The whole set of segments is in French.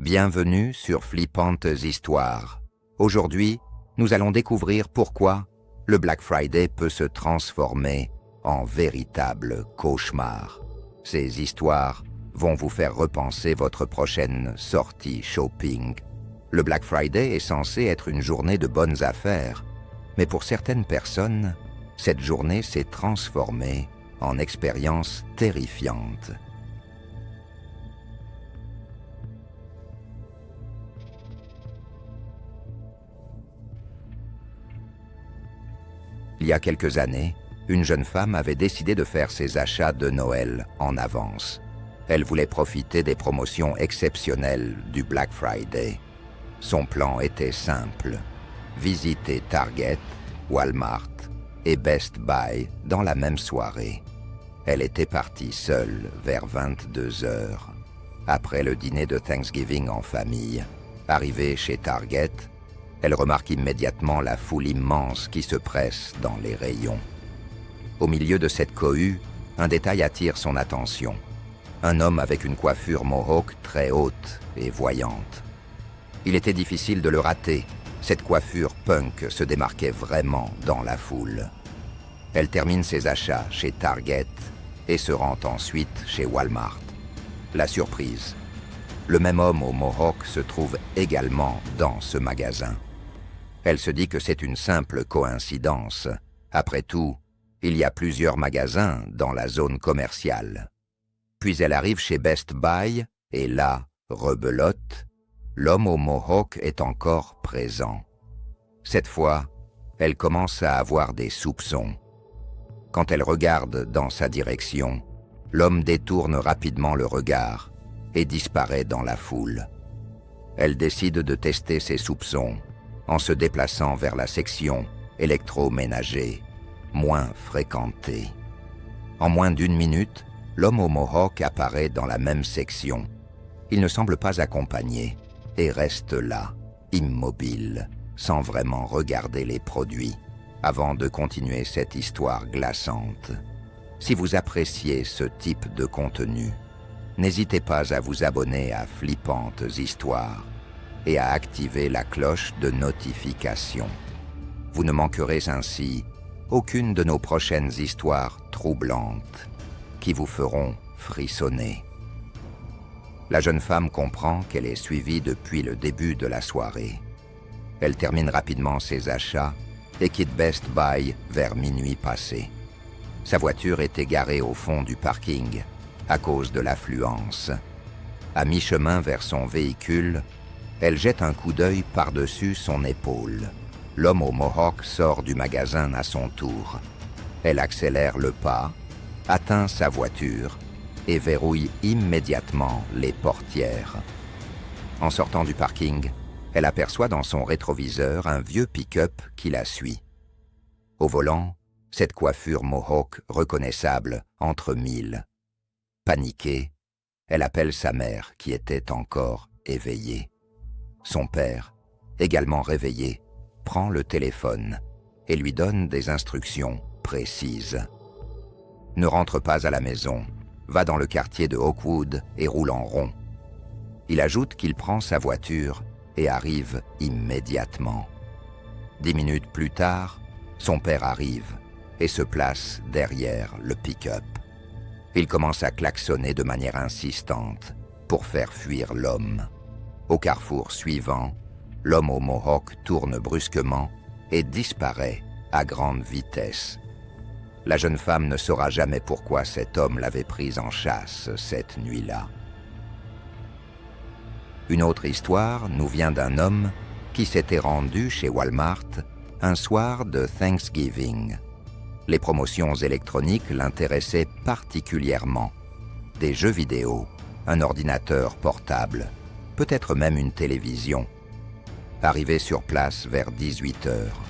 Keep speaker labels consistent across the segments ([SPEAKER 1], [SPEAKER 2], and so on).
[SPEAKER 1] Bienvenue sur Flippantes Histoires. Aujourd'hui, nous allons découvrir pourquoi le Black Friday peut se transformer en véritable cauchemar. Ces histoires vont vous faire repenser votre prochaine sortie shopping. Le Black Friday est censé être une journée de bonnes affaires, mais pour certaines personnes, cette journée s'est transformée en expérience terrifiante. Il y a quelques années, une jeune femme avait décidé de faire ses achats de Noël en avance. Elle voulait profiter des promotions exceptionnelles du Black Friday. Son plan était simple: visiter Target, Walmart et Best Buy dans la même soirée. Elle était partie seule vers 22 heures. Après le dîner de Thanksgiving en famille, arrivée chez Target, elle remarque immédiatement la foule immense qui se presse dans les rayons. Au milieu de cette cohue, un détail attire son attention. Un homme avec une coiffure mohawk très haute et voyante. Il était difficile de le rater. Cette coiffure punk se démarquait vraiment dans la foule. Elle termine ses achats chez Target et se rend ensuite chez Walmart. La surprise: le même homme au mohawk se trouve également dans ce magasin. Elle se dit que c'est une simple coïncidence. Après tout, il y a plusieurs magasins dans la zone commerciale. Puis elle arrive chez Best Buy et là, rebelote, l'homme au mohawk est encore présent. Cette fois, elle commence à avoir des soupçons. Quand elle regarde dans sa direction, l'homme détourne rapidement le regard et disparaît dans la foule. Elle décide de tester ses soupçons en se déplaçant vers la section électroménager, moins fréquentée. En moins d'une minute, l'homme au mohawk apparaît dans la même section. Il ne semble pas accompagné et reste là, immobile, sans vraiment regarder les produits, avant de continuer cette histoire glaçante. Si vous appréciez ce type de contenu, n'hésitez pas à vous abonner à Flippantes Histoires et à activer la cloche de notification. Vous ne manquerez ainsi aucune de nos prochaines histoires troublantes qui vous feront frissonner. La jeune femme comprend qu'elle est suivie depuis le début de la soirée. Elle termine rapidement ses achats et quitte Best Buy vers minuit passé. Sa voiture est égarée au fond du parking à cause de l'affluence. À mi-chemin vers son véhicule, elle jette un coup d'œil par-dessus son épaule. L'homme au mohawk sort du magasin à son tour. Elle accélère le pas, atteint sa voiture et verrouille immédiatement les portières. En sortant du parking, elle aperçoit dans son rétroviseur un vieux pick-up qui la suit. Au volant, cette coiffure mohawk reconnaissable entre mille. Paniquée, elle appelle sa mère qui était encore éveillée. Son père, également réveillé, prend le téléphone et lui donne des instructions précises. Ne rentre pas à la maison, va dans le quartier de Oakwood et roule en rond. Il ajoute qu'il prend sa voiture et arrive immédiatement. 10 minutes plus tard, son père arrive et se place derrière le pick-up. Il commence à klaxonner de manière insistante pour faire fuir l'homme. Au carrefour suivant, l'homme au mohawk tourne brusquement et disparaît à grande vitesse. La jeune femme ne saura jamais pourquoi cet homme l'avait prise en chasse cette nuit-là. Une autre histoire nous vient d'un homme qui s'était rendu chez Walmart un soir de Thanksgiving. Les promotions électroniques l'intéressaient particulièrement. Des jeux vidéo, un ordinateur portable, peut-être même une télévision. Arrivé sur place vers 18 heures,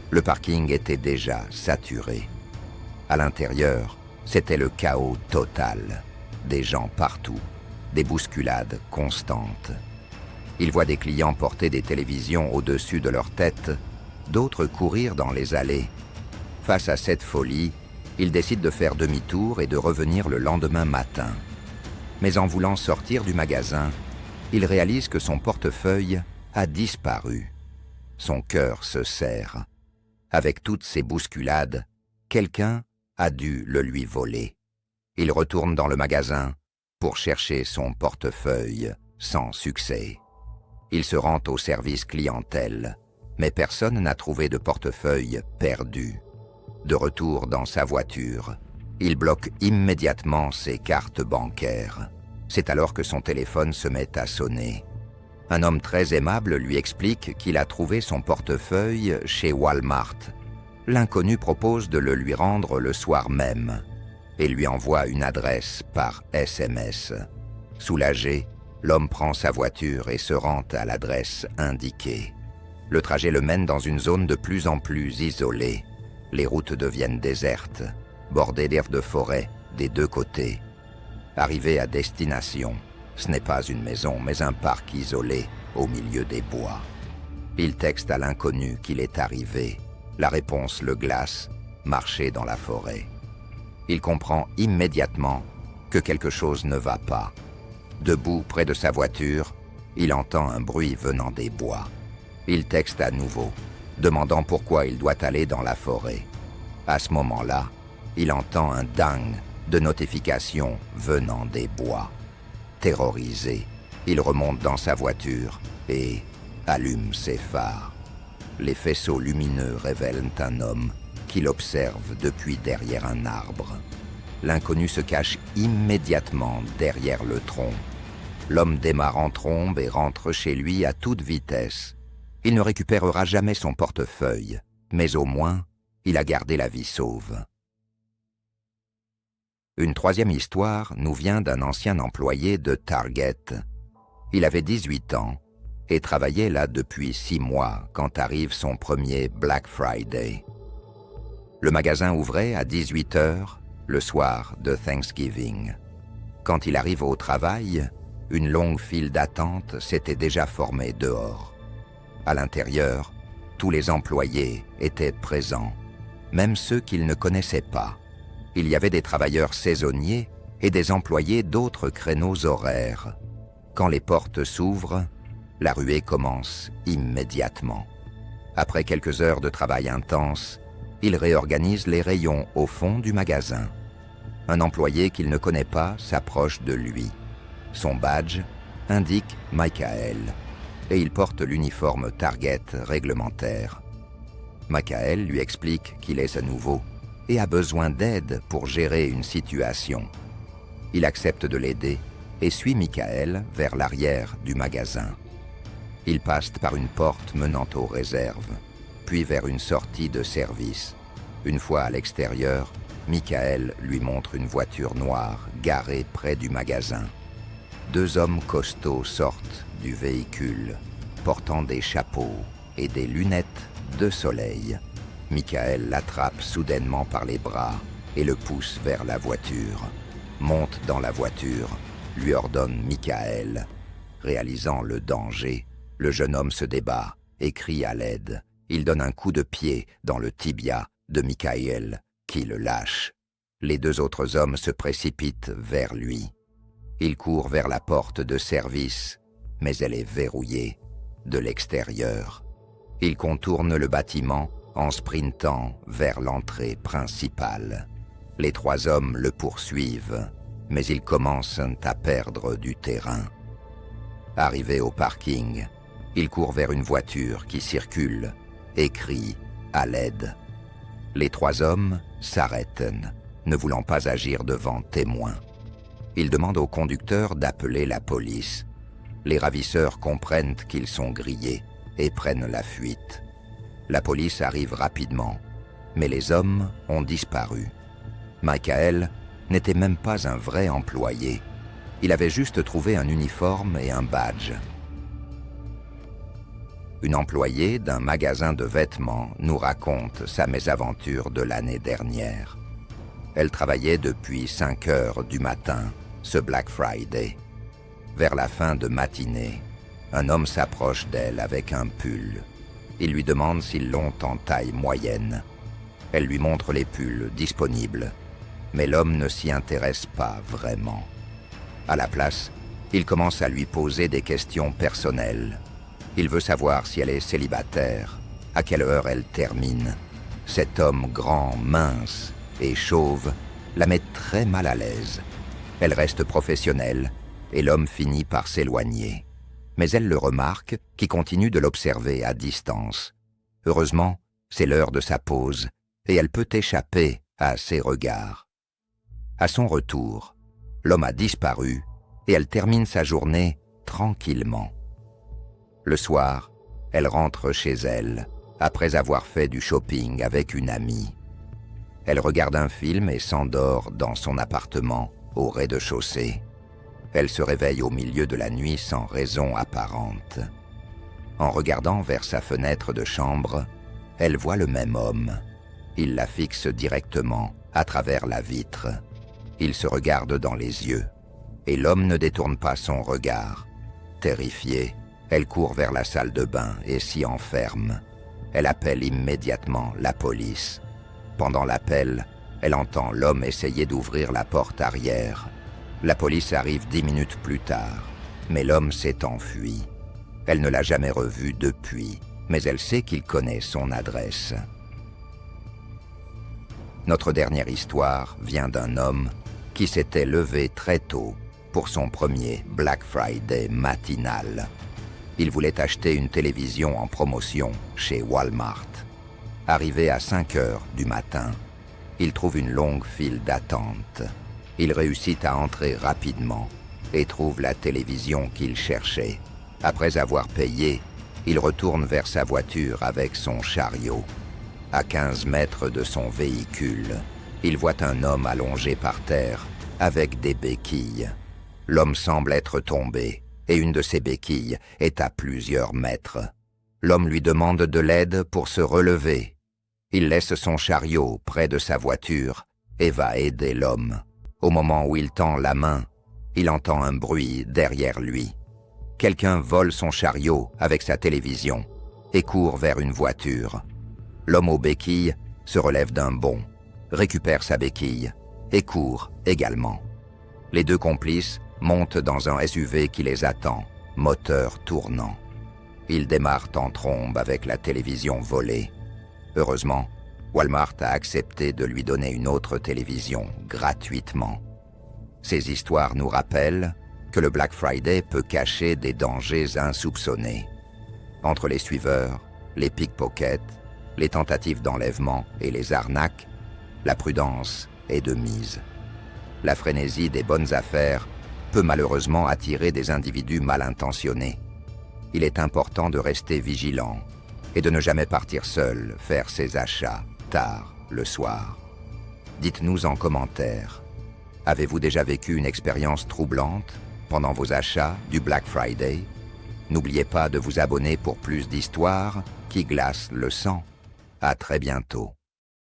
[SPEAKER 1] le parking était déjà saturé. À l'intérieur, c'était le chaos total. Des gens partout, des bousculades constantes. Il voit des clients porter des télévisions au-dessus de leur tête, d'autres courir dans les allées. Face à cette folie, il décide de faire demi-tour et de revenir le lendemain matin. Mais en voulant sortir du magasin, il réalise que son portefeuille a disparu. Son cœur se serre. Avec toutes ces bousculades, quelqu'un a dû le lui voler. Il retourne dans le magasin pour chercher son portefeuille, sans succès. Il se rend au service clientèle, mais personne n'a trouvé de portefeuille perdu. De retour dans sa voiture, il bloque immédiatement ses cartes bancaires. C'est alors que son téléphone se met à sonner. Un homme très aimable lui explique qu'il a trouvé son portefeuille chez Walmart. L'inconnu propose de le lui rendre le soir même et lui envoie une adresse par SMS. Soulagé, l'homme prend sa voiture et se rend à l'adresse indiquée. Le trajet le mène dans une zone de plus en plus isolée. Les routes deviennent désertes, bordées d'herbes de forêt des deux côtés. Arrivé à destination, ce n'est pas une maison, mais un parc isolé au milieu des bois. Il texte à l'inconnu qu'il est arrivé. La réponse le glace, marcher dans la forêt. Il comprend immédiatement que quelque chose ne va pas. Debout près de sa voiture, il entend un bruit venant des bois. Il texte à nouveau, demandant pourquoi il doit aller dans la forêt. À ce moment-là, il entend un ding de notification venant des bois. Terrorisé, il remonte dans sa voiture et allume ses phares. Les faisceaux lumineux révèlent un homme qu'il observe depuis derrière un arbre. L'inconnu se cache immédiatement derrière le tronc. L'homme démarre en trombe et rentre chez lui à toute vitesse. Il ne récupérera jamais son portefeuille, mais au moins, il a gardé la vie sauve. Une troisième histoire nous vient d'un ancien employé de Target. Il avait 18 ans et travaillait là depuis 6 mois quand arrive son premier Black Friday. Le magasin ouvrait à 18h le soir de Thanksgiving. Quand il arrive au travail, une longue file d'attente s'était déjà formée dehors. À l'intérieur, tous les employés étaient présents, même ceux qu'il ne connaissait pas. Il y avait des travailleurs saisonniers et des employés d'autres créneaux horaires. Quand les portes s'ouvrent, la ruée commence immédiatement. Après quelques heures de travail intense, il réorganise les rayons au fond du magasin. Un employé qu'il ne connaît pas s'approche de lui. Son badge indique Michael et il porte l'uniforme Target réglementaire. Michael lui explique qu'il est à nouveau et a besoin d'aide pour gérer une situation. Il accepte de l'aider et suit Michael vers l'arrière du magasin. Ils passent par une porte menant aux réserves, puis vers une sortie de service. Une fois à l'extérieur, Michael lui montre une voiture noire garée près du magasin. 2 hommes costauds sortent du véhicule, portant des chapeaux et des lunettes de soleil. Michael l'attrape soudainement par les bras et le pousse vers la voiture. Monte dans la voiture, lui ordonne Michael. Réalisant le danger, le jeune homme se débat et crie à l'aide. Il donne un coup de pied dans le tibia de Michael, qui le lâche. Les 2 autres hommes se précipitent vers lui. Il court vers la porte de service, mais elle est verrouillée de l'extérieur. Il contourne le bâtiment en sprintant vers l'entrée principale. Les 3 hommes le poursuivent, mais ils commencent à perdre du terrain. Arrivé au parking, il court vers une voiture qui circule et crie à l'aide. Les 3 hommes s'arrêtent, ne voulant pas agir devant témoins. Ils demandent au conducteur d'appeler la police. Les ravisseurs comprennent qu'ils sont grillés et prennent la fuite. La police arrive rapidement, mais les hommes ont disparu. Michael n'était même pas un vrai employé. Il avait juste trouvé un uniforme et un badge. Une employée d'un magasin de vêtements nous raconte sa mésaventure de l'année dernière. Elle travaillait depuis 5 heures du matin, ce Black Friday. Vers la fin de matinée, un homme s'approche d'elle avec un pull. Il lui demande s'ils l'ont en taille moyenne. Elle lui montre les pulls disponibles, mais l'homme ne s'y intéresse pas vraiment. À la place, Il commence à lui poser des questions personnelles. Il veut savoir si elle est célibataire, à quelle heure elle termine. Cet homme grand, mince et chauve la met très mal à l'aise. Elle reste professionnelle et l'homme finit par s'éloigner. Mais elle le remarque, qui continue de l'observer à distance. Heureusement, c'est l'heure de sa pause et elle peut échapper à ses regards. À son retour, l'homme a disparu et elle termine sa journée tranquillement. Le soir, elle rentre chez elle, après avoir fait du shopping avec une amie. Elle regarde un film et s'endort dans son appartement au rez-de-chaussée. Elle se réveille au milieu de la nuit sans raison apparente. En regardant vers sa fenêtre de chambre, elle voit le même homme. Il la fixe directement à travers la vitre. Il se regarde dans les yeux et l'homme ne détourne pas son regard. Terrifiée, elle court vers la salle de bain et s'y enferme. Elle appelle immédiatement la police. Pendant l'appel, elle entend l'homme essayer d'ouvrir la porte arrière. La police arrive 10 minutes plus tard, mais l'homme s'est enfui. Elle ne l'a jamais revu depuis, mais elle sait qu'il connaît son adresse. Notre dernière histoire vient d'un homme qui s'était levé très tôt pour son premier Black Friday matinal. Il voulait acheter une télévision en promotion chez Walmart. Arrivé à 5 heures du matin, il trouve une longue file d'attente. Il réussit à entrer rapidement et trouve la télévision qu'il cherchait. Après avoir payé, il retourne vers sa voiture avec son chariot. À 15 mètres de son véhicule, il voit un homme allongé par terre avec des béquilles. L'homme semble être tombé et une de ses béquilles est à plusieurs mètres. L'homme lui demande de l'aide pour se relever. Il laisse son chariot près de sa voiture et va aider l'homme. Au moment où il tend la main, il entend un bruit derrière lui. Quelqu'un vole son chariot avec sa télévision et court vers une voiture. L'homme aux béquilles se relève d'un bond, récupère sa béquille et court également. Les deux complices montent dans un SUV qui les attend, moteur tournant. Ils démarrent en trombe avec la télévision volée. Heureusement, Walmart a accepté de lui donner une autre télévision gratuitement. Ces histoires nous rappellent que le Black Friday peut cacher des dangers insoupçonnés. Entre les suiveurs, les pickpockets, les tentatives d'enlèvement et les arnaques, la prudence est de mise. La frénésie des bonnes affaires peut malheureusement attirer des individus mal intentionnés. Il est important de rester vigilant et de ne jamais partir seul faire ses achats tard le soir. Dites-nous en commentaire, avez-vous déjà vécu une expérience troublante pendant vos achats du Black Friday? N'oubliez pas de vous abonner pour plus d'histoires qui glacent le sang. À très bientôt.